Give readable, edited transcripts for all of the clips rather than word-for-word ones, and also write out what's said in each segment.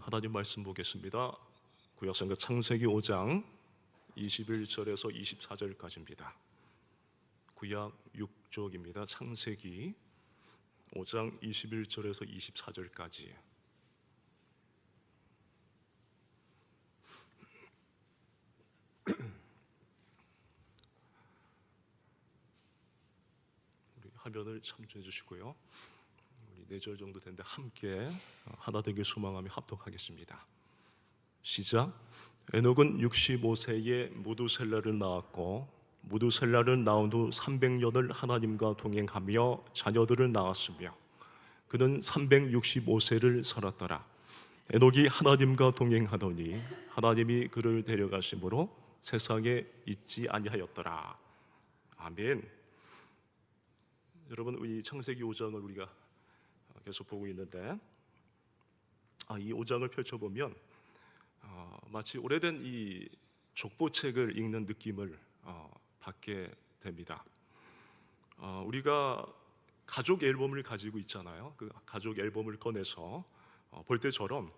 하나님 말씀 보겠습니다. 구약성경 창세기 5장 21절에서 24절까지입니다. 구약 6쪽입니다. 창세기 5장 21절에서 24절까지. 우리 화면을 참조해 주시고요. 우리 4절 정도 되는데 함께 하나 되길 소망하며 합독하겠습니다. 시작. 에녹은 65세에 무두셀라를 낳았고 무두셀라를 낳은 후 300년을 하나님과 동행하며 자녀들을 낳았으며 그는 365세를 살았더라. 에녹이 하나님과 동행하더니 하나님이 그를 데려가심으로 세상에 있지 아니하였더라. 아멘. 여러분, 이 창세기 5장을 우리가 계속 보고 있는데 이 5장을 펼쳐보면 마치 오래된 이 족보책을 읽는 느낌을 받게 됩니다. 우리가 가족 앨범을 가지고 있잖아요. 그 가족 앨범을 꺼내서 볼 때처럼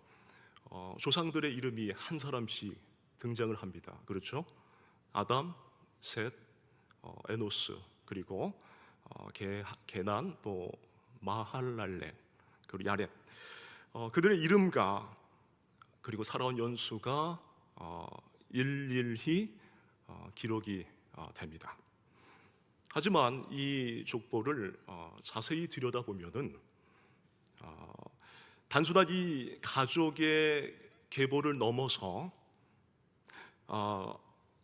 조상들의 이름이 한 사람씩 등장을 합니다. 그렇죠? 아담, 셋, 에노스, 그리고 게난, 또 마할랄렐, 그리고 야렛, 그들의 이름과 그리고 살아온 연수가 일일이 기록이 됩니다. 하지만 이 족보를 자세히 들여다보면은 단순한 이 가족의 계보를 넘어서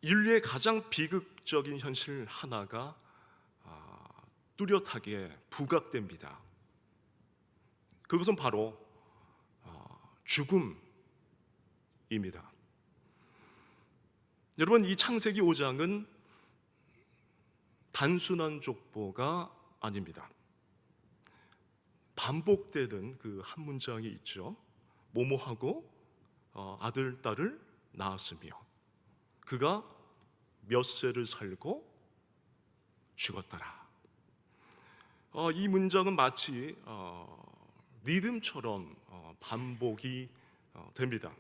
인류의 가장 비극적인 현실 하나가 뚜렷하게 부각됩니다. 그것은 바로 죽음입니다. 여러분, 이 창세기 5장은 단순한 족보가 아닙니다. 반복되는 그 한 문장이 있죠. 모모하고 아들, 딸을 낳았으며 그가 몇 세를 살고 죽었더라. 이 문장은 마치 리듬처럼 반복이 됩니다.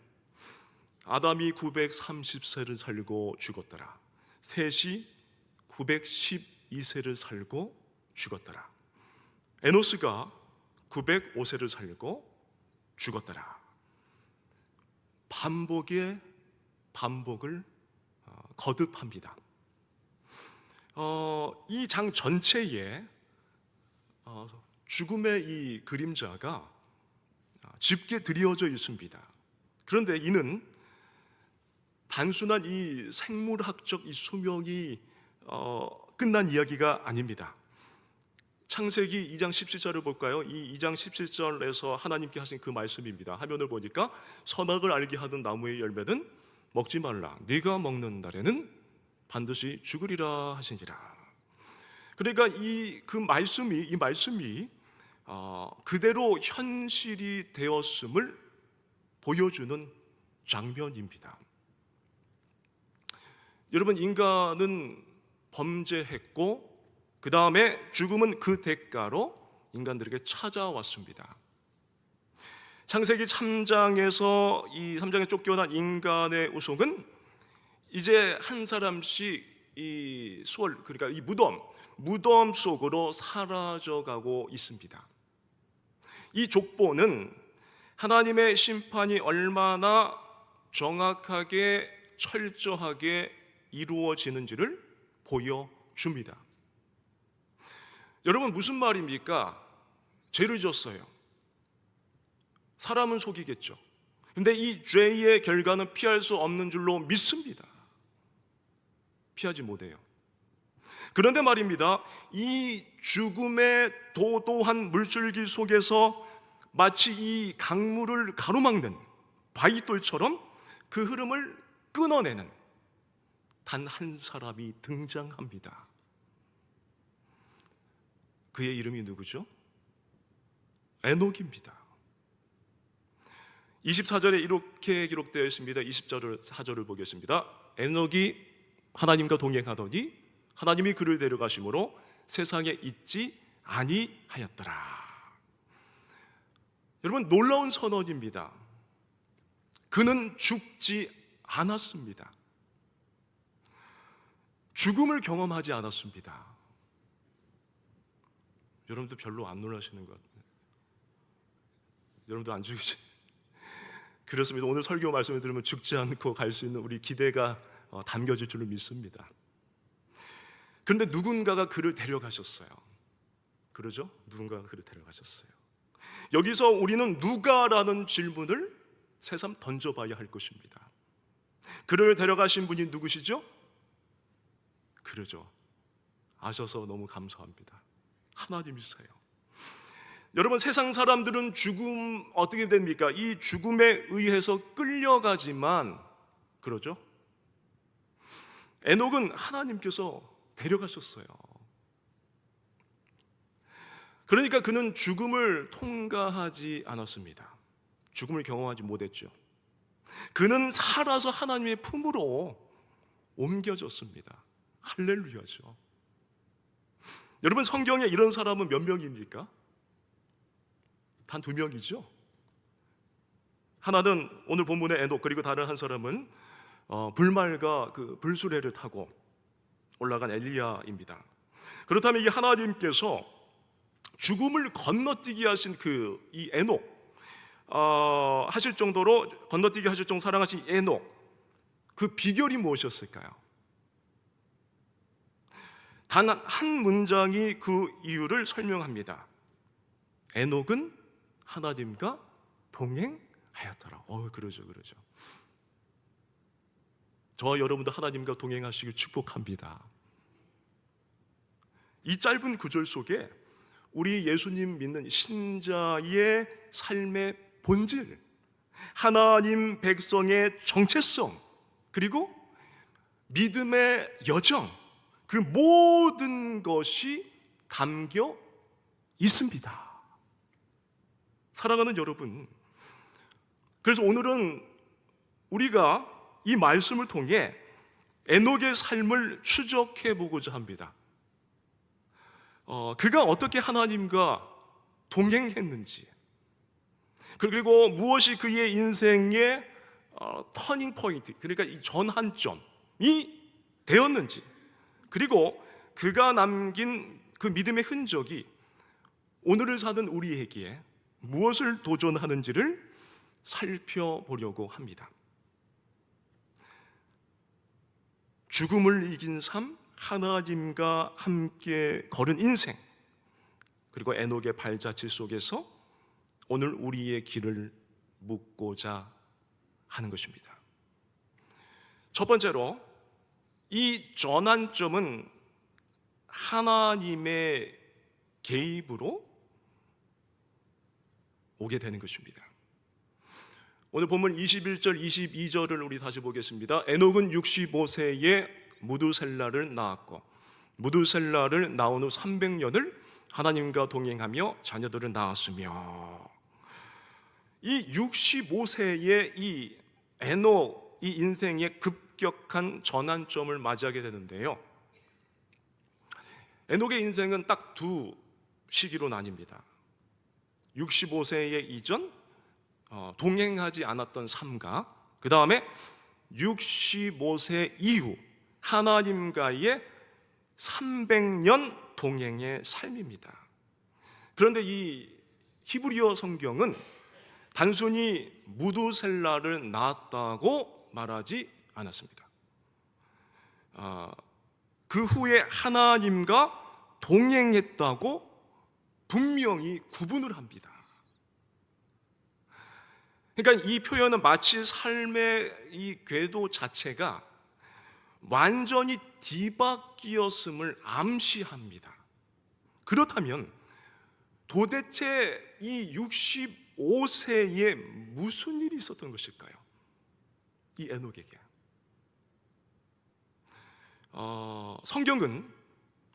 아담이 930세를 살고 죽었더라. 셋이 912세를 살고 죽었더라. 에노스가 905세를 살고 죽었더라. 반복의 반복을 거듭합니다. 이 장 전체에 죽음의 이 그림자가 짙게 드리워져 있습니다. 그런데 이는 단순한 이 생물학적 이 수명이 끝난 이야기가 아닙니다. 창세기 2장 17절을 볼까요? 이 2장 17절에서 하나님께 하신 그 말씀입니다. 화면을 보니까 선악을 알게 하던 나무의 열매는 먹지 말라. 네가 먹는 날에는 반드시 죽으리라 하시니라. 그러니까 이 말씀이 그대로 현실이 되었음을 보여주는 장면입니다. 여러분, 인간은 범죄했고 그 다음에 죽음은 그 대가로 인간들에게 찾아왔습니다. 창세기 3장에서 이 3장에 쫓겨난 인간의 우송은 이제 한 사람씩 이 수월, 그러니까 이 무덤 속으로 사라져가고 있습니다. 이 족보는 하나님의 심판이 얼마나 정확하게 철저하게 이루어지는지를 보여줍니다. 여러분, 무슨 말입니까? 죄를 지었어요. 사람은 속이겠죠. 근데 이 죄의 결과는 피할 수 없는 줄로 믿습니다. 피하지 못해요. 그런데 말입니다, 이 죽음의 도도한 물줄기 속에서 마치 이 강물을 가로막는 바위돌처럼 그 흐름을 끊어내는 단 한 사람이 등장합니다. 그의 이름이 누구죠? 에녹입니다. 24절에 이렇게 기록되어 있습니다. 24절을 보겠습니다. 에녹이 하나님과 동행하더니 하나님이 그를 데려가심으로 세상에 있지 아니하였더라. 여러분, 놀라운 선언입니다. 그는 죽지 않았습니다. 죽음을 경험하지 않았습니다. 여러분도 별로 안 놀라시는 것 같아요. 여러분도 안 죽으시. 그렇습니다. 오늘 설교 말씀을 들으면 죽지 않고 갈 수 있는 우리 기대가 담겨질 줄로 믿습니다. 그런데 누군가가 그를 데려가셨어요. 그러죠? 누군가가 그를 데려가셨어요. 여기서 우리는 누가라는 질문을 새삼 던져봐야 할 것입니다. 그를 데려가신 분이 누구시죠? 그러죠. 아셔서 너무 감사합니다. 하나님이세요. 여러분, 세상 사람들은 죽음 어떻게 됩니까? 이 죽음에 의해서 끌려가지만, 그러죠? 에녹은 하나님께서 데려가셨어요. 그러니까 그는 죽음을 통과하지 않았습니다. 죽음을 경험하지 못했죠. 그는 살아서 하나님의 품으로 옮겨졌습니다. 할렐루야죠. 여러분, 성경에 이런 사람은 몇 명입니까? 단 2명이죠. 하나는 오늘 본문의 에녹, 그리고 다른 한 사람은 불말과 그 불수레를 타고 올라간 엘리야입니다. 그렇다면 이 하나님께서 죽음을 건너뛰게 하신 이 에녹, 하실 정도로 건너뛰게 하실 정도로 사랑하신 에녹, 그 비결이 무엇이었을까요? 단 한 문장이 그 이유를 설명합니다. 에녹은 하나님과 동행하였더라. 그러죠. 저와 여러분도 하나님과 동행하시길 축복합니다. 이 짧은 구절 속에 우리 예수님 믿는 신자의 삶의 본질, 하나님 백성의 정체성, 그리고 믿음의 여정, 그 모든 것이 담겨 있습니다. 사랑하는 여러분, 그래서 오늘은 우리가 이 말씀을 통해 에녹의 삶을 추적해 보고자 합니다. 그가 어떻게 하나님과 동행했는지, 그리고 무엇이 그의 인생의 터닝 포인트, 그러니까 이 전환점이 되었는지, 그리고 그가 남긴 그 믿음의 흔적이 오늘을 사는 우리에게 무엇을 도전하는지를 살펴보려고 합니다. 죽음을 이긴 삶, 하나님과 함께 걸은 인생, 그리고 에녹의 발자취 속에서 오늘 우리의 길을 묻고자 하는 것입니다. 첫 번째로, 이 전환점은 하나님의 개입으로 오게 되는 것입니다. 오늘 본문 21절, 22절을 우리 다시 보겠습니다. 에녹은 65세에 무두셀라를 낳았고, 무두셀라를 낳은 후 300년을 하나님과 동행하며 자녀들을 낳았으며, 이 65세의 이 에녹, 이 인생의 급격한 전환점을 맞이하게 되는데요, 에녹의 인생은 딱 2 시기로 나뉩니다. 65세의 이전, 동행하지 않았던 삶과, 그 다음에 65세 이후 하나님과의 300년 동행의 삶입니다. 그런데 이 히브리어 성경은 단순히 무두셀라를 낳았다고 말하지 않았습니다. 그 후에 하나님과 동행했다고 분명히 구분을 합니다. 그러니까 이 표현은 마치 삶의 이 궤도 자체가 완전히 뒤바뀌었음을 암시합니다. 그렇다면 도대체 이 65세에 무슨 일이 있었던 것일까요? 이 에녹에게. 성경은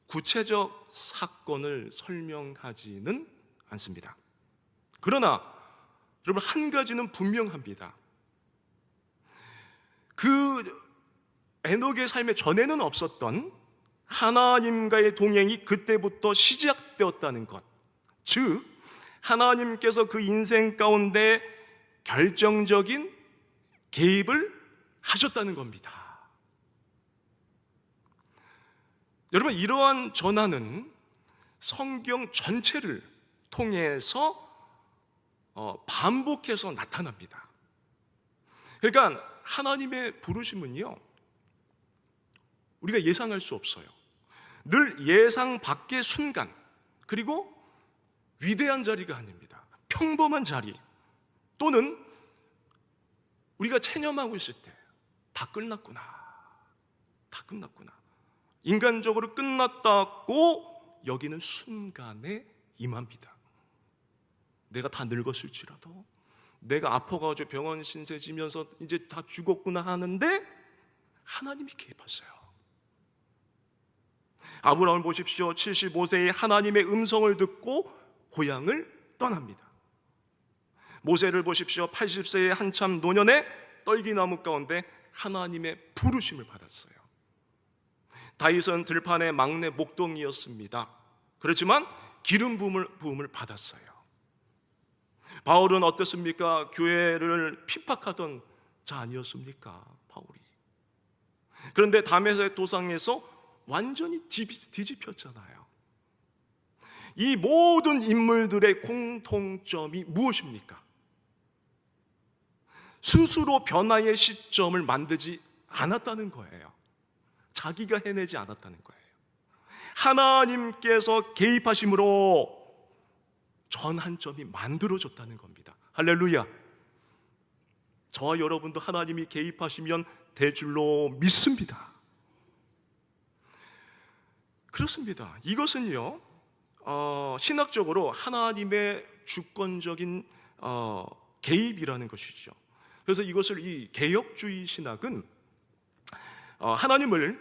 구체적 사건을 설명하지는 않습니다. 그러나 여러분, 한 가지는 분명합니다. 그 에녹의 삶의 전에는 없었던 하나님과의 동행이 그때부터 시작되었다는 것, 즉 하나님께서 그 인생 가운데 결정적인 개입을 하셨다는 겁니다. 여러분, 이러한 전환은 성경 전체를 통해서 반복해서 나타납니다. 그러니까 하나님의 부르심은요, 우리가 예상할 수 없어요. 늘 예상 밖의 순간, 그리고 위대한 자리가 아닙니다. 평범한 자리, 또는 우리가 체념하고 있을 때 다 끝났구나, 다 끝났구나, 인간적으로 끝났다고 여기는 순간에 임합니다. 내가 다 늙었을지라도, 내가 아파가지고 병원 신세 지면서 이제 다 죽었구나 하는데 하나님이 개입하세요. 아브라함을 보십시오. 75세에 하나님의 음성을 듣고 고향을 떠납니다. 모세를 보십시오. 80세에 한참 노년에 떨기나무 가운데 하나님의 부르심을 받았어요. 다윗은 들판의 막내 목동이었습니다. 그렇지만 기름 부음을 받았어요. 바울은 어땠습니까? 교회를 핍박하던 자 아니었습니까? 바울이. 그런데 다메섹 도상에서 완전히 뒤집혔잖아요. 이 모든 인물들의 공통점이 무엇입니까? 스스로 변화의 시점을 만들지 않았다는 거예요. 자기가 해내지 않았다는 거예요. 하나님께서 개입하심으로 전환점이 만들어졌다는 겁니다. 할렐루야. 저와 여러분도 하나님이 개입하시면 될 줄로 믿습니다. 그렇습니다. 이것은요, 신학적으로 하나님의 주권적인 개입이라는 것이죠. 그래서 이것을, 이 개혁주의 신학은 하나님을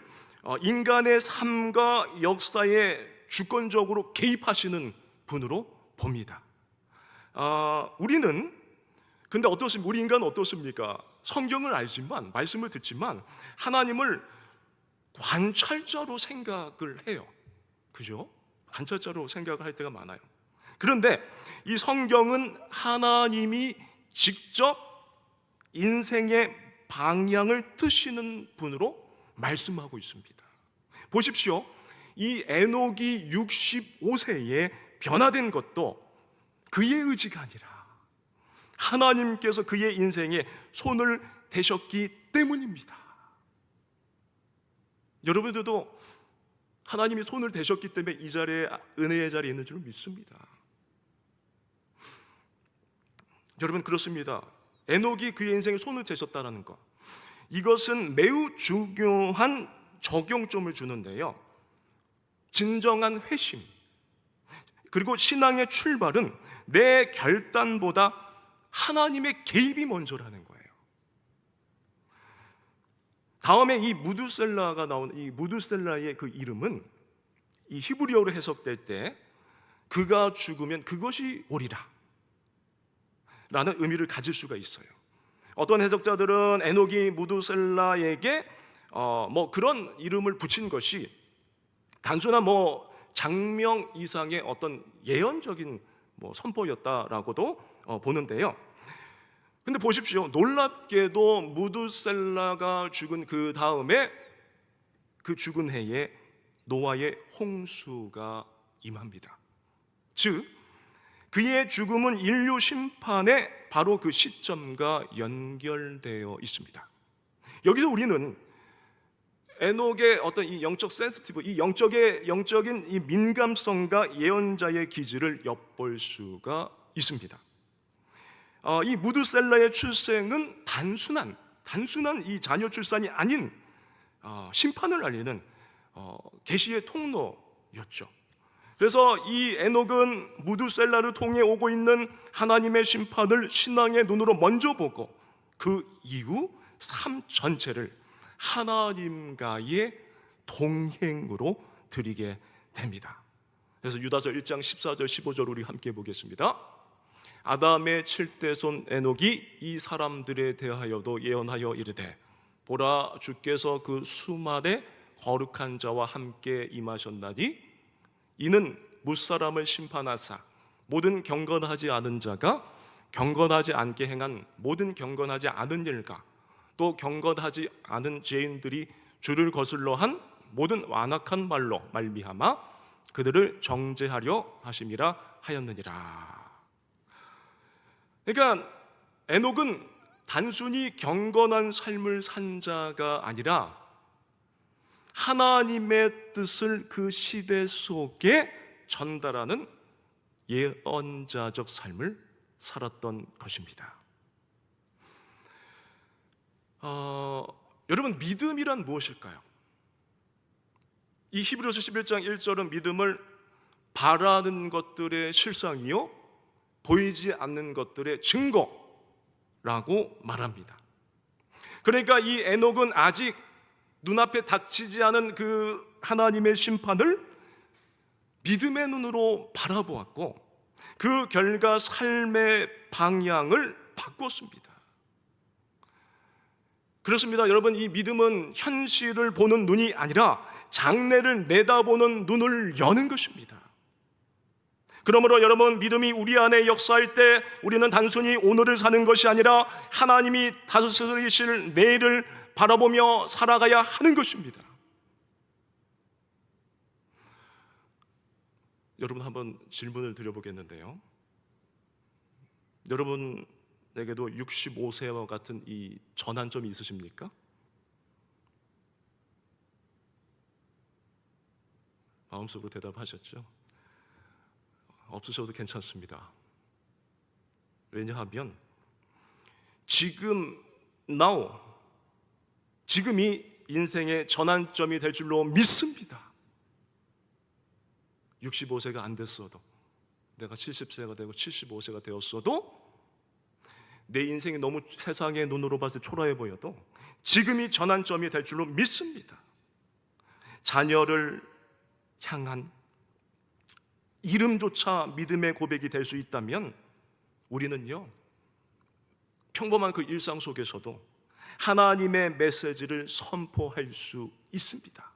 인간의 삶과 역사에 주권적으로 개입하시는 분으로 봅니다. 우리는 근데 어떻습니까? 우리 인간은 어떻습니까? 성경을 알지만, 말씀을 듣지만 하나님을 관찰자로 생각을 해요. 그죠? 관찰자로 생각을 할 때가 많아요. 그런데 이 성경은 하나님이 직접 인생의 방향을 트시는 분으로 말씀하고 있습니다. 보십시오. 이 에녹이 65세에 변화된 것도 그의 의지가 아니라 하나님께서 그의 인생에 손을 대셨기 때문입니다. 여러분들도 하나님이 손을 대셨기 때문에 이 자리에, 은혜의 자리에 있는 줄 믿습니다. 여러분, 그렇습니다. 에녹이 그의 인생에 손을 대셨다는 것, 이것은 매우 중요한 적용점을 주는데요, 진정한 회심, 그리고 신앙의 출발은 내 결단보다 하나님의 개입이 먼저라는 거예요. 다음에 이 무두셀라가 나오는, 이 무두셀라의 그 이름은 이 히브리어로 해석될 때 그가 죽으면 그것이 오리라 라는 의미를 가질 수가 있어요. 어떤 해석자들은 에녹이 무두셀라에게 그런 이름을 붙인 것이 단순한 장명 이상의 어떤 예언적인 선포였다라고도 보는데요. 근데 보십시오. 놀랍게도 무두셀라가 죽은 그 다음에, 그 죽은 해에 노아의 홍수가 임합니다. 즉 그의 죽음은 인류 심판의 바로 그 시점과 연결되어 있습니다. 여기서 우리는 에녹의 어떤 이 영적 센시티브, 이 영적인 이 민감성과 예언자의 기질을 엿볼 수가 있습니다. 이 무두셀라의 출생은 단순한 이 자녀 출산이 아닌 심판을 알리는 계시의 통로였죠. 그래서 이 에녹은 무두셀라를 통해 오고 있는 하나님의 심판을 신앙의 눈으로 먼저 보고 그 이후 삶 전체를 하나님과의 동행으로 드리게 됩니다. 그래서 유다서 1장 14절 15절 우리 함께 보겠습니다. 아담의 7대 손 에녹이 이 사람들에 대하여도 예언하여 이르되, 보라, 주께서 그 수많은 거룩한 자와 함께 임하셨나니 이는 무사람을 심판하사 모든 경건하지 않은 자가 경건하지 않게 행한 모든 경건하지 않은 일과 또 경건하지 않은 죄인들이 주를 거슬러 한 모든 완악한 말로 말미암아 그들을 정죄하려 하심이라 하였느니라. 그러니까 에녹은 단순히 경건한 삶을 산 자가 아니라 하나님의 뜻을 그 시대 속에 전달하는 예언자적 삶을 살았던 것입니다. 여러분, 믿음이란 무엇일까요? 이 히브리서 11장 1절은 믿음을 바라는 것들의 실상이요 보이지 않는 것들의 증거라고 말합니다. 그러니까 이 에녹은 아직 눈앞에 닥치지 않은 그 하나님의 심판을 믿음의 눈으로 바라보았고 그 결과 삶의 방향을 바꿨습니다. 그렇습니다. 여러분, 이 믿음은 현실을 보는 눈이 아니라 장래를 내다보는 눈을 여는 것입니다. 그러므로 여러분, 믿음이 우리 안에 역사할 때 우리는 단순히 오늘을 사는 것이 아니라 하나님이 다스리실 내일을 바라보며 살아가야 하는 것입니다. 여러분, 한번 질문을 드려보겠는데요. 여러분에게도 65세와 같은 이 전환점이 있으십니까? 마음속으로 대답하셨죠? 없으셔도 괜찮습니다. 왜냐하면 지금이 인생의 전환점이 될 줄로 믿습니다. 65세가 안 됐어도, 내가 70세가 되고 75세가 되었어도, 내 인생이 너무 세상의 눈으로 봤을 때 초라해 보여도 지금이 전환점이 될 줄로 믿습니다. 자녀를 향한 이름조차 믿음의 고백이 될 수 있다면 우리는요, 평범한 그 일상 속에서도 하나님의 메시지를 선포할 수 있습니다.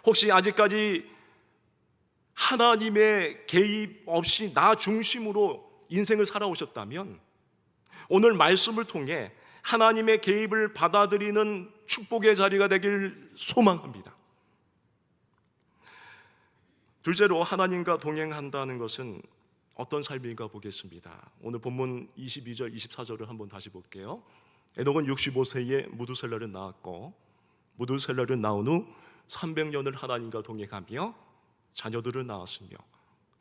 혹시 아직까지 하나님의 개입 없이 나 중심으로 인생을 살아오셨다면 오늘 말씀을 통해 하나님의 개입을 받아들이는 축복의 자리가 되길 소망합니다. 둘째로, 하나님과 동행한다는 것은 어떤 삶인가 보겠습니다. 오늘 본문 22절, 24절을 한번 다시 볼게요. 에녹은 65세에 무두셀라를 낳았고 무두셀라를 낳은 후 300년을 하나님과 동행하며 자녀들을 낳았으며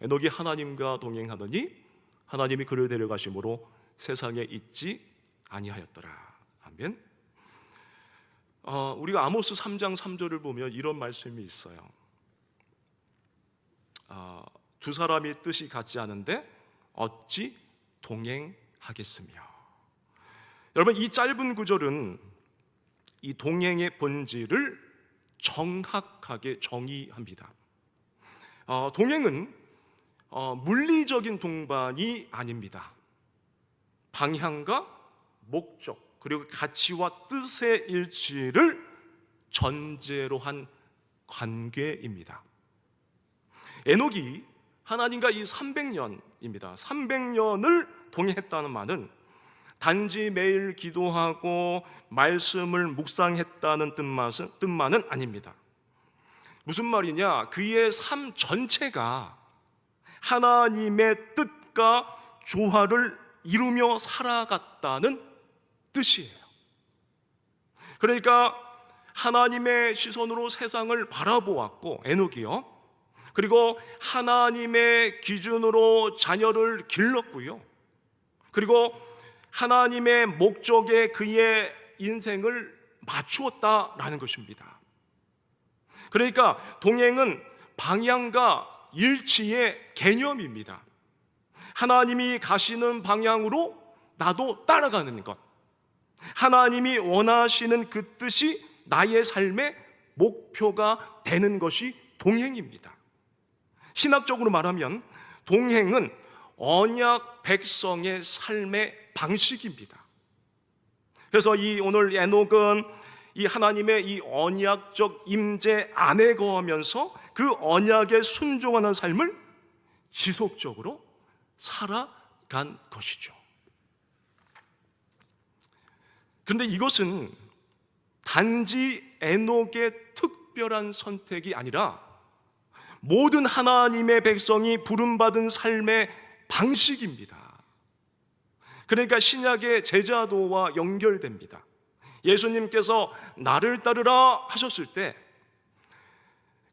에녹이 하나님과 동행하더니 하나님이 그를 데려가심으로 세상에 있지 아니하였더라. 아멘. 우리가 아모스 3장 3절을 보면 이런 말씀이 있어요. 두 사람이 뜻이 같지 않은데 어찌 동행하겠으며. 여러분, 이 짧은 구절은 이 동행의 본질을 정확하게 정의합니다. 동행은 물리적인 동반이 아닙니다. 방향과 목적 그리고 가치와 뜻의 일치를 전제로 한 관계입니다. 에녹이 하나님과 이 300년입니다. 300년을 동행했다는 말은 단지 매일 기도하고 말씀을 묵상했다는 뜻만은 아닙니다. 무슨 말이냐? 그의 삶 전체가 하나님의 뜻과 조화를 이루며 살아갔다는 뜻이에요. 그러니까 하나님의 시선으로 세상을 바라보았고, 에녹이요, 그리고 하나님의 기준으로 자녀를 길렀고요, 그리고 하나님의 목적에 그의 인생을 맞추었다라는 것입니다. 그러니까 동행은 방향과 일치의 개념입니다. 하나님이 가시는 방향으로 나도 따라가는 것, 하나님이 원하시는 그 뜻이 나의 삶의 목표가 되는 것이 동행입니다. 신학적으로 말하면 동행은 언약 백성의 삶의 방식입니다. 그래서 오늘 에녹은 이 하나님의 이 언약적 임재 안에 거하면서 그 언약에 순종하는 삶을 지속적으로 살아간 것이죠. 그런데 이것은 단지 에녹의 특별한 선택이 아니라 모든 하나님의 백성이 부름받은 삶의 방식입니다. 그러니까 신약의 제자도와 연결됩니다. 예수님께서 나를 따르라 하셨을 때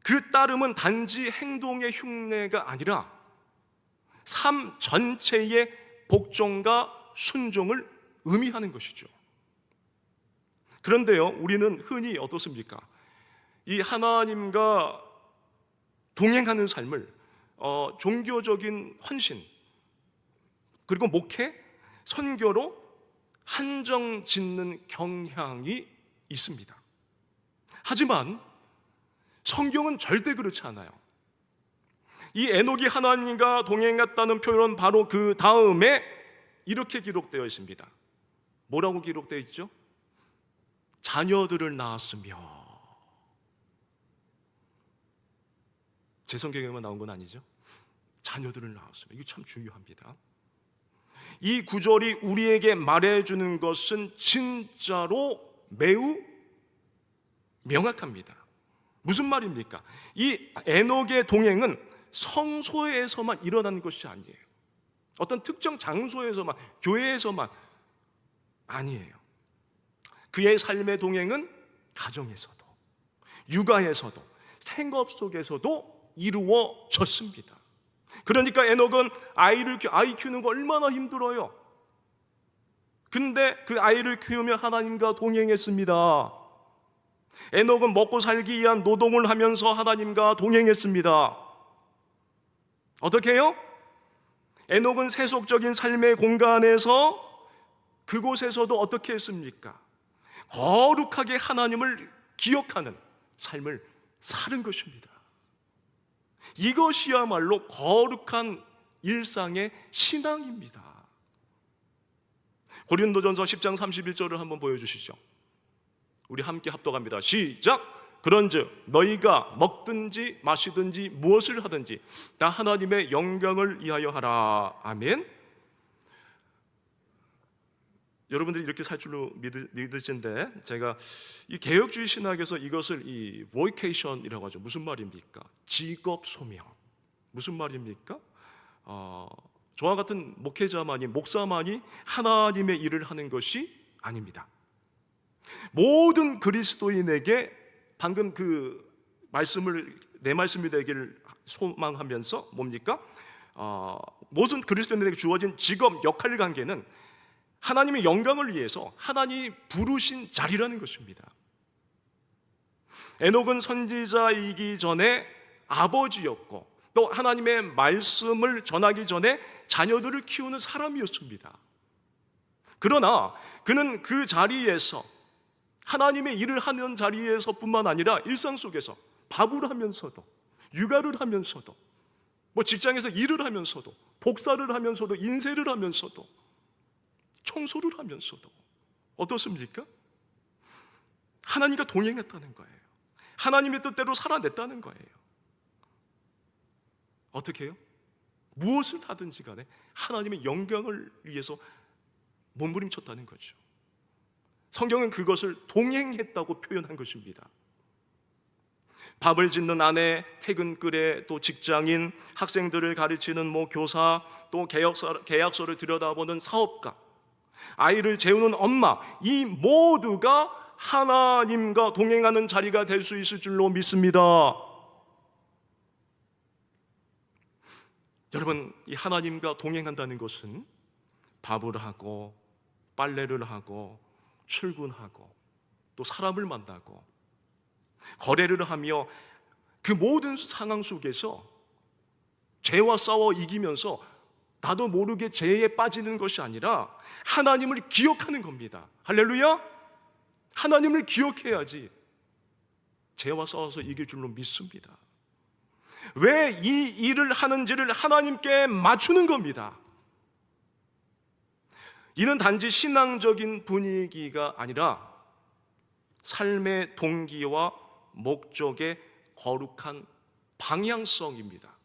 그 따름은 단지 행동의 흉내가 아니라 삶 전체의 복종과 순종을 의미하는 것이죠. 그런데요, 우리는 흔히 어떻습니까? 이 하나님과 동행하는 삶을 종교적인 헌신 그리고 목회, 선교로 한정 짓는 경향이 있습니다. 하지만 성경은 절대 그렇지 않아요. 이 에녹이 하나님과 동행했다는 표현은 바로 그 다음에 이렇게 기록되어 있습니다. 뭐라고 기록되어 있죠? 자녀들을 낳았으며. 제 성경에만 나온 건 아니죠. 자녀들을 낳았으며. 이게 참 중요합니다. 이 구절이 우리에게 말해주는 것은 진짜로 매우 명확합니다. 무슨 말입니까? 이 에녹의 동행은 성소에서만 일어난 것이 아니에요. 어떤 특정 장소에서만, 교회에서만 아니에요. 그의 삶의 동행은 가정에서도, 육아에서도, 생업 속에서도 이루어졌습니다. 그러니까 에녹은 아이 키우는 거 얼마나 힘들어요. 근데 그 아이를 키우며 하나님과 동행했습니다. 에녹은 먹고 살기 위한 노동을 하면서 하나님과 동행했습니다. 어떻게 해요? 에녹은 세속적인 삶의 공간에서 그곳에서도 어떻게 했습니까? 거룩하게 하나님을 기억하는 삶을 사는 것입니다. 이것이야말로 거룩한 일상의 신앙입니다. 고린도전서 10장 31절을 한번 보여주시죠. 우리 함께 합독합니다. 시작! 그런즉 너희가 먹든지 마시든지 무엇을 하든지 다 하나님의 영광을 위하여 하라. 아멘. 여러분들이 이렇게 살 줄로 믿으신데, 제가 이 개혁주의 신학에서 이것을 이 vocation이라고 하죠. 무슨 말입니까? 직업 소명. 무슨 말입니까? 저와 같은 목회자만이, 목사만이 하나님의 일을 하는 것이 아닙니다. 모든 그리스도인에게 방금 그 말씀을, 내 말씀이 되기를 소망하면서 뭡니까? 모든 그리스도인에게 주어진 직업, 역할 관계는 하나님의 영광을 위해서 하나님이 부르신 자리라는 것입니다. 에녹은 선지자이기 전에 아버지였고 또 하나님의 말씀을 전하기 전에 자녀들을 키우는 사람이었습니다. 그러나 그는 그 자리에서, 하나님의 일을 하는 자리에서뿐만 아니라 일상 속에서 밥을 하면서도, 육아를 하면서도, 직장에서 일을 하면서도, 복사를 하면서도, 인쇄를 하면서도, 청소를 하면서도 어떻습니까? 하나님과 동행했다는 거예요. 하나님의 뜻대로 살아냈다는 거예요. 어떻게 해요? 무엇을 하든지 간에 하나님의 영광을 위해서 몸부림쳤다는 거죠. 성경은 그것을 동행했다고 표현한 것입니다. 밥을 짓는 아내, 퇴근길에 또 직장인, 학생들을 가르치는 교사, 또 계약서를 들여다보는 사업가, 아이를 재우는 엄마, 이 모두가 하나님과 동행하는 자리가 될 수 있을 줄로 믿습니다. 여러분, 이 하나님과 동행한다는 것은 밥을 하고 빨래를 하고 출근하고 또 사람을 만나고 거래를 하며 그 모든 상황 속에서 죄와 싸워 이기면서 나도 모르게 죄에 빠지는 것이 아니라 하나님을 기억하는 겁니다. 할렐루야! 하나님을 기억해야지 죄와 싸워서 이길 줄로 믿습니다. 왜 이 일을 하는지를 하나님께 맞추는 겁니다. 이는 단지 신앙적인 분위기가 아니라 삶의 동기와 목적의 거룩한 방향성입니다.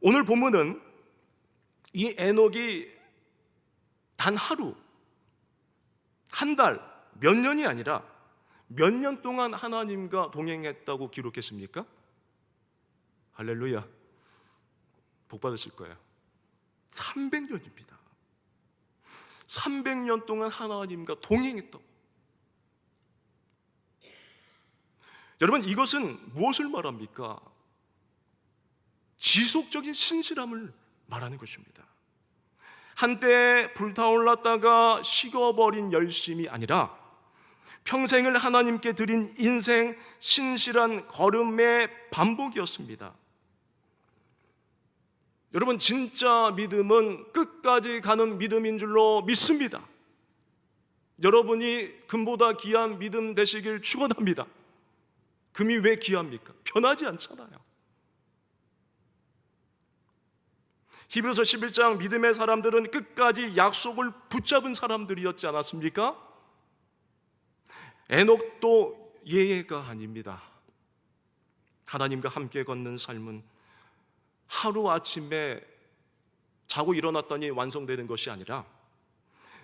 오늘 본문은 이 에녹이 단 하루, 한 달, 몇 년이 아니라 몇 년 동안 하나님과 동행했다고 기록했습니까? 할렐루야. 복 받으실 거예요. 300년입니다. 300년 동안 하나님과 동행했다고. 여러분, 이것은 무엇을 말합니까? 지속적인 신실함을 말하는 것입니다. 한때 불타올랐다가 식어버린 열심이 아니라 평생을 하나님께 드린 인생 신실한 걸음의 반복이었습니다. 여러분, 진짜 믿음은 끝까지 가는 믿음인 줄로 믿습니다. 여러분이 금보다 귀한 믿음 되시길 축원합니다. 금이 왜 귀합니까? 변하지 않잖아요. 히브리서 11장 믿음의 사람들은 끝까지 약속을 붙잡은 사람들이었지 않았습니까? 에녹도 예외가 아닙니다. 하나님과 함께 걷는 삶은 하루아침에 자고 일어났더니 완성되는 것이 아니라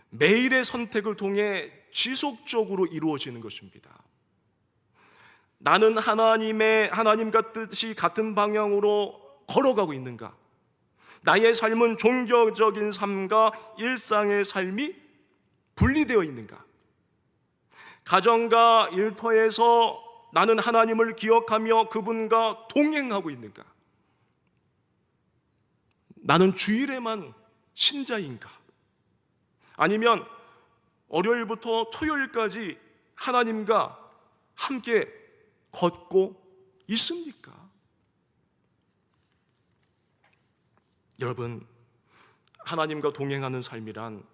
매일의 선택을 통해 지속적으로 이루어지는 것입니다. 나는 하나님과 뜻이 같은 방향으로 걸어가고 있는가? 나의 삶은 종교적인 삶과 일상의 삶이 분리되어 있는가? 가정과 일터에서 나는 하나님을 기억하며 그분과 동행하고 있는가? 나는 주일에만 신자인가? 아니면 월요일부터 토요일까지 하나님과 함께 걷고 있습니까? 여러분, 하나님과 동행하는 삶이란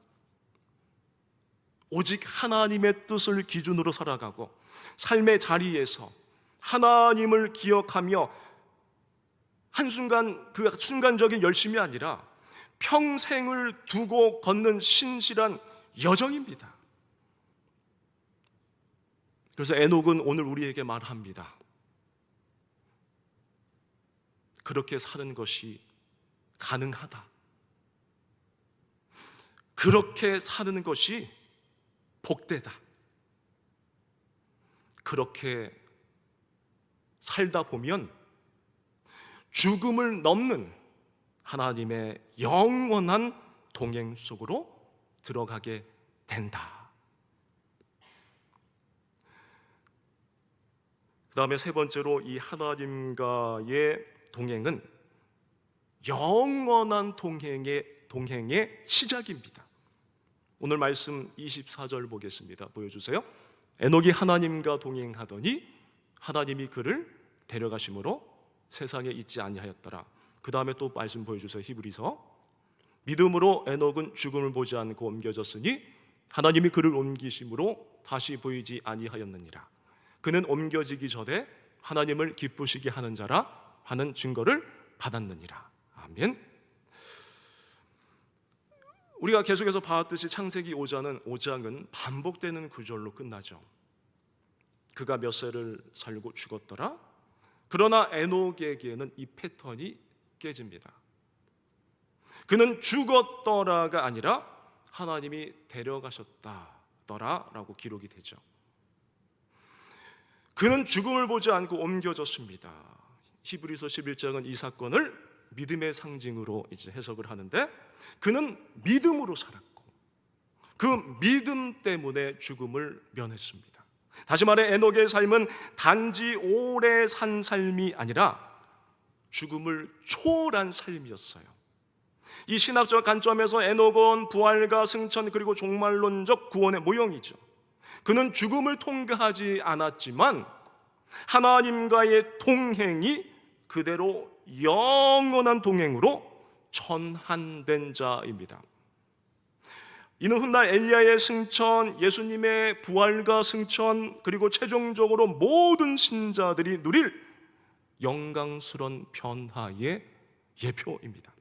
오직 하나님의 뜻을 기준으로 살아가고 삶의 자리에서 하나님을 기억하며 한순간 그 순간적인 열심이 아니라 평생을 두고 걷는 신실한 여정입니다. 그래서 에녹은 오늘 우리에게 말합니다. 그렇게 사는 것이 가능하다. 그렇게 사는 것이 복되다. 그렇게 살다 보면 죽음을 넘는 하나님의 영원한 동행 속으로 들어가게 된다. 그 다음에 세 번째로 이 하나님과의 동행은 영원한 동행의 시작입니다. 오늘 말씀 24절 보겠습니다. 보여주세요. 에녹이 하나님과 동행하더니 하나님이 그를 데려가심으로 세상에 있지 아니하였더라. 그 다음에 또 말씀 보여주세요. 히브리서. 믿음으로 에녹은 죽음을 보지 않고 옮겨졌으니 하나님이 그를 옮기심으로 다시 보이지 아니하였느니라. 그는 옮겨지기 전에 하나님을 기쁘시게 하는 자라 하는 증거를 받았느니라. 아멘. 우리가 계속해서 봤듯이 창세기 5장은 반복되는 구절로 끝나죠. 그가 몇 세를 살고 죽었더라. 그러나 에녹에게는 이 패턴이 깨집니다. 그는 죽었더라가 아니라 하나님이 데려가셨다더라라고 기록이 되죠. 그는 죽음을 보지 않고 옮겨졌습니다. 히브리서 11장은 이 사건을 믿음의 상징으로 이제 해석을 하는데, 그는 믿음으로 살았고 그 믿음 때문에 죽음을 면했습니다. 다시 말해 에녹의 삶은 단지 오래 산 삶이 아니라 죽음을 초월한 삶이었어요. 이 신학적 관점에서 에녹은 부활과 승천 그리고 종말론적 구원의 모형이죠. 그는 죽음을 통과하지 않았지만 하나님과의 동행이 그대로 영원한 동행으로 전환된 자입니다. 이는 훗날 엘리야의 승천, 예수님의 부활과 승천, 그리고 최종적으로 모든 신자들이 누릴 영광스러운 변화의 예표입니다.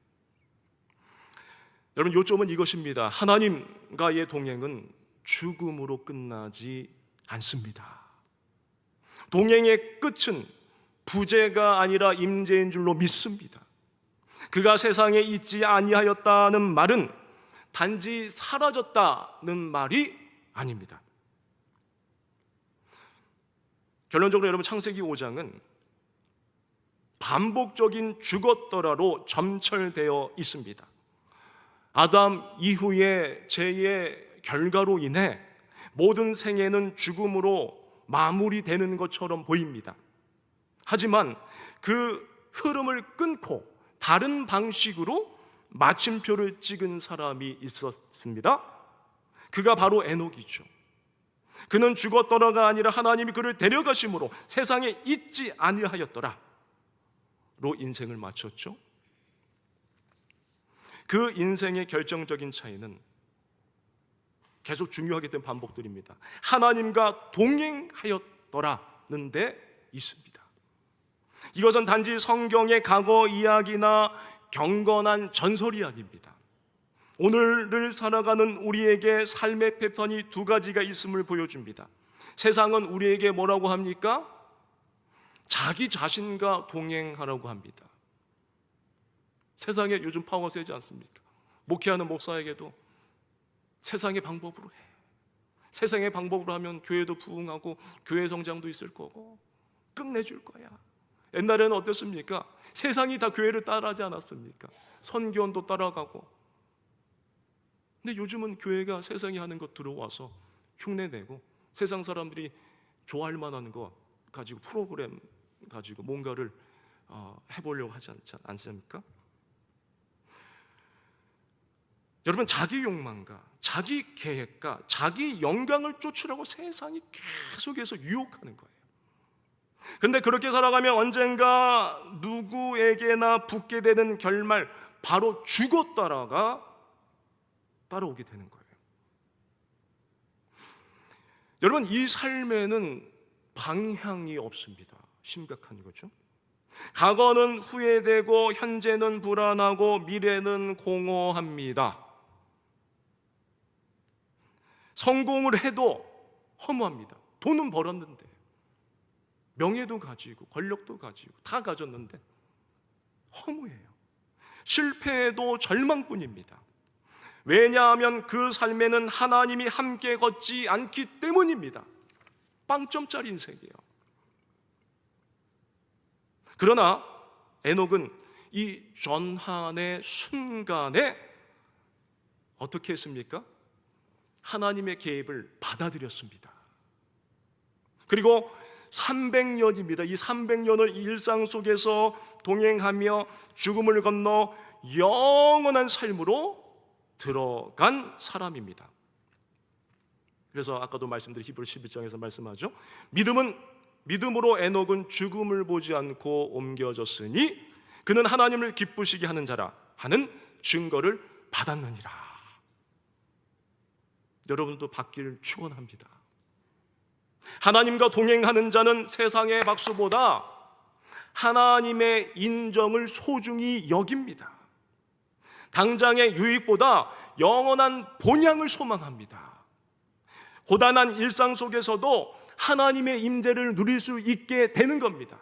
여러분, 요점은 이것입니다. 하나님과의 동행은 죽음으로 끝나지 않습니다. 동행의 끝은 부재가 아니라 임재인 줄로 믿습니다. 그가 세상에 있지 아니하였다는 말은 단지 사라졌다는 말이 아닙니다. 결론적으로 여러분, 창세기 5장은 반복적인 죽었더라로 점철되어 있습니다. 아담 이후의 죄의 결과로 인해 모든 생애는 죽음으로 마무리되는 것처럼 보입니다. 하지만 그 흐름을 끊고 다른 방식으로 마침표를 찍은 사람이 있었습니다. 그가 바로 에녹이죠. 그는 죽었더라가 아니라 하나님이 그를 데려가심으로 세상에 있지 아니하였더라 로 인생을 마쳤죠. 그 인생의 결정적인 차이는 계속 중요하게 된 반복들입니다. 하나님과 동행하였더라는 데 있습니다. 이것은 단지 성경의 과거 이야기나 경건한 전설이 아닙니다. 오늘을 살아가는 우리에게 삶의 패턴이 두 가지가 있음을 보여줍니다. 세상은 우리에게 뭐라고 합니까? 자기 자신과 동행하라고 합니다. 세상에 요즘 파워 세지 않습니까? 목회하는 목사에게도 세상의 방법으로 해. 세상의 방법으로 하면 교회도 부흥하고 교회 성장도 있을 거고 끝내줄 거야. 옛날에는 어땠습니까? 세상이 다 교회를 따라하지 않았습니까? 선교원도 따라가고. 근데 요즘은 교회가 세상이 하는 것 들어와서 흉내내고 세상 사람들이 좋아할 만한 거 가지고 프로그램 가지고 뭔가를 해보려고 하지 않습니까? 여러분, 자기 욕망과 자기 계획과 자기 영광을 쫓으라고 세상이 계속해서 유혹하는 거예요. 그런데 그렇게 살아가면 언젠가 누구에게나 붙게 되는 결말, 바로 죽었다라가 따라오게 되는 거예요. 여러분, 이 삶에는 방향이 없습니다. 심각한 거죠. 과거는 후회되고 현재는 불안하고 미래는 공허합니다. 성공을 해도 허무합니다. 돈은 벌었는데, 명예도 가지고 권력도 가지고 다 가졌는데 허무해요. 실패해도 절망뿐입니다. 왜냐하면 그 삶에는 하나님이 함께 걷지 않기 때문입니다. 빵점짜리 인생이에요. 그러나 에녹은 이 전환의 순간에 어떻게 했습니까? 하나님의 개입을 받아들였습니다. 그리고 300년입니다. 이 300년을 일상 속에서 동행하며 죽음을 건너 영원한 삶으로 들어간 사람입니다. 그래서 아까도 말씀드린 히브리 11장에서 말씀하죠. 믿음으로 에녹은 죽음을 보지 않고 옮겨졌으니 그는 하나님을 기쁘시게 하는 자라 하는 증거를 받았느니라. 여러분도 받기를 축원합니다. 하나님과 동행하는 자는 세상의 박수보다 하나님의 인정을 소중히 여깁니다. 당장의 유익보다 영원한 본향을 소망합니다. 고단한 일상 속에서도 하나님의 임재를 누릴 수 있게 되는 겁니다.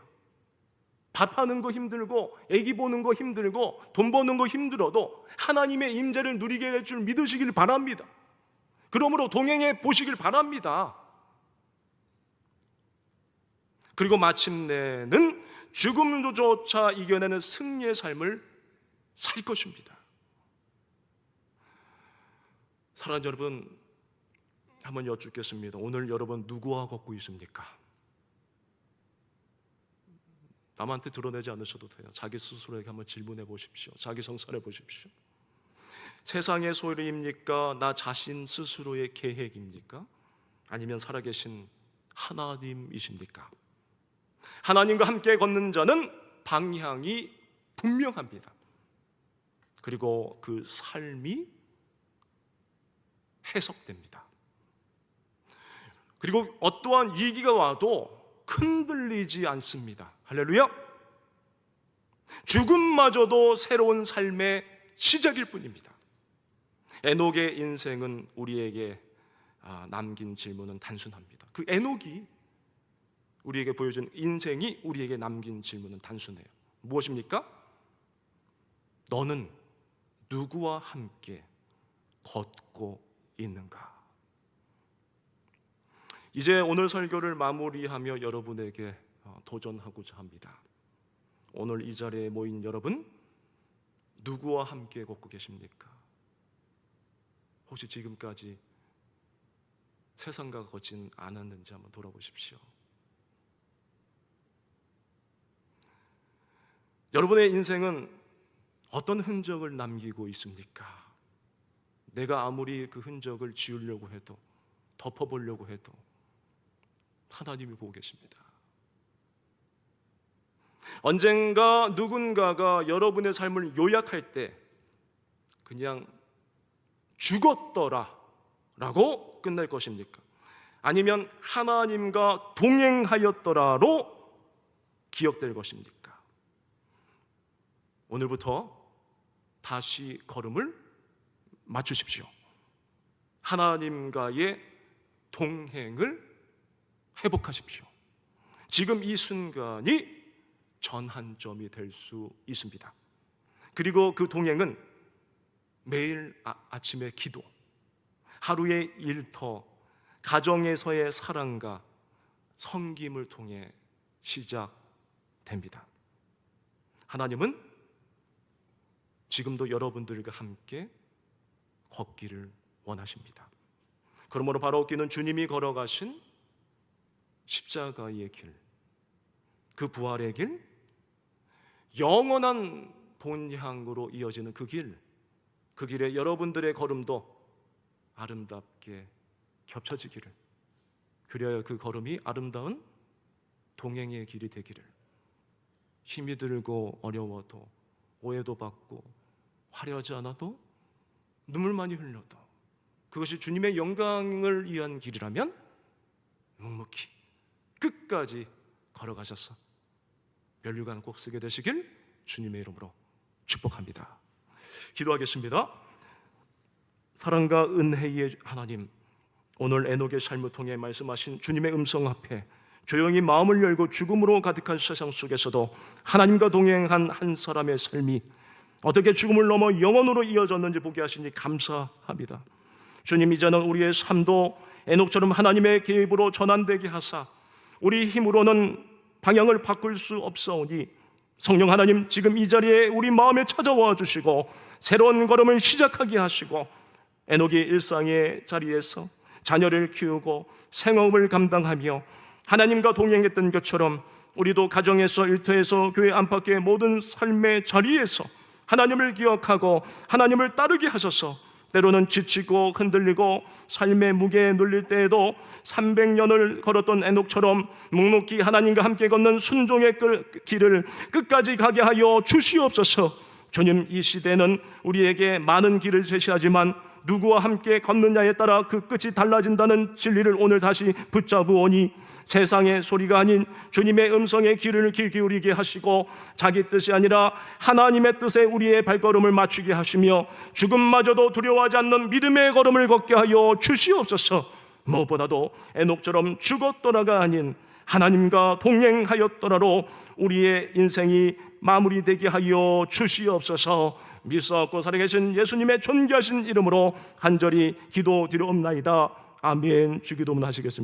밥 하는 거 힘들고 애기 보는 거 힘들고 돈 버는 거 힘들어도 하나님의 임재를 누리게 될 줄 믿으시길 바랍니다. 그러므로 동행해 보시길 바랍니다. 그리고 마침내는 죽음조차 이겨내는 승리의 삶을 살 것입니다. 사랑하는 여러분, 한번 여쭙겠습니다. 오늘 여러분 누구와 걷고 있습니까? 남한테 드러내지 않으셔도 돼요. 자기 스스로에게 한번 질문해 보십시오. 자기 성찰해 보십시오. 세상의 소리입니까? 나 자신 스스로의 계획입니까? 아니면 살아계신 하나님이십니까? 하나님과 함께 걷는 자는 방향이 분명합니다. 그리고 그 삶이 해석됩니다. 그리고 어떠한 위기가 와도 흔들리지 않습니다. 할렐루야! 죽음마저도 새로운 삶의 시작일 뿐입니다. 에녹의 인생은 우리에게 남긴 질문은 단순합니다. 그 에녹이 우리에게 보여준 인생이 우리에게 남긴 질문은 단순해요. 무엇입니까? 너는 누구와 함께 걷고 있는가? 이제 오늘 설교를 마무리하며 여러분에게 도전하고자 합니다. 오늘 이 자리에 모인 여러분, 누구와 함께 걷고 계십니까? 혹시 지금까지 세상과 걷진 않았는지 한번 돌아보십시오. 여러분의 인생은 어떤 흔적을 남기고 있습니까? 내가 아무리 그 흔적을 지우려고 해도, 덮어보려고 해도 하나님이 보고 계십니다. 언젠가 누군가가 여러분의 삶을 요약할 때 그냥 죽었더라 라고 끝날 것입니까? 아니면 하나님과 동행하였더라로 기억될 것입니까? 오늘부터 다시 걸음을 맞추십시오. 하나님과의 동행을 회복하십시오. 지금 이 순간이 전환점이 될 수 있습니다. 그리고 그 동행은 매일 아침의 기도, 하루의 일터, 가정에서의 사랑과 섬김을 통해 시작됩니다. 하나님은 지금도 여러분들과 함께 걷기를 원하십니다. 그러므로 바로 걷기는 주님이 걸어가신 십자가의 길, 그 부활의 길, 영원한 본향으로 이어지는 그 길에 여러분들의 걸음도 아름답게 겹쳐지기를, 그래야 그 걸음이 아름다운 동행의 길이 되기를, 힘이 들고 어려워도, 오해도 받고, 화려하지 않아도, 눈물 많이 흘려도 그것이 주님의 영광을 위한 길이라면 묵묵히 끝까지 걸어가셔서 면류관 꼭 쓰게 되시길 주님의 이름으로 축복합니다. 기도하겠습니다. 사랑과 은혜의 하나님, 오늘 에녹의 삶을 통해 말씀하신 주님의 음성 앞에 조용히 마음을 열고 죽음으로 가득한 세상 속에서도 하나님과 동행한 한 사람의 삶이 어떻게 죽음을 넘어 영원으로 이어졌는지 보게 하시니 감사합니다. 주님, 이제는 우리의 삶도 에녹처럼 하나님의 계획으로 전환되게 하사 우리 힘으로는 방향을 바꿀 수 없사오니 성령 하나님, 지금 이 자리에 우리 마음에 찾아와 주시고 새로운 걸음을 시작하게 하시고 에녹이 일상의 자리에서 자녀를 키우고 생업을 감당하며 하나님과 동행했던 것처럼 우리도 가정에서, 일터에서, 교회 안팎의 모든 삶의 자리에서 하나님을 기억하고 하나님을 따르게 하셔서 때로는 지치고 흔들리고 삶의 무게에 눌릴 때에도 300년을 걸었던 에녹처럼 묵묵히 하나님과 함께 걷는 순종의 길을 끝까지 가게 하여 주시옵소서. 주님, 이 시대는 우리에게 많은 길을 제시하지만 누구와 함께 걷느냐에 따라 그 끝이 달라진다는 진리를 오늘 다시 붙잡으오니 세상의 소리가 아닌 주님의 음성의 귀를 귀 기울이게 하시고 자기 뜻이 아니라 하나님의 뜻에 우리의 발걸음을 맞추게 하시며 죽음마저도 두려워하지 않는 믿음의 걸음을 걷게 하여 주시옵소서. 무엇보다도 에녹처럼 죽었더라가 아닌 하나님과 동행하였더라로 우리의 인생이 마무리되게 하여 주시옵소서. 믿사옵고 살아계신 예수님의 존귀하신 이름으로 간절히 기도드리옵나이다. 아멘. 주기도문 하시겠습니다.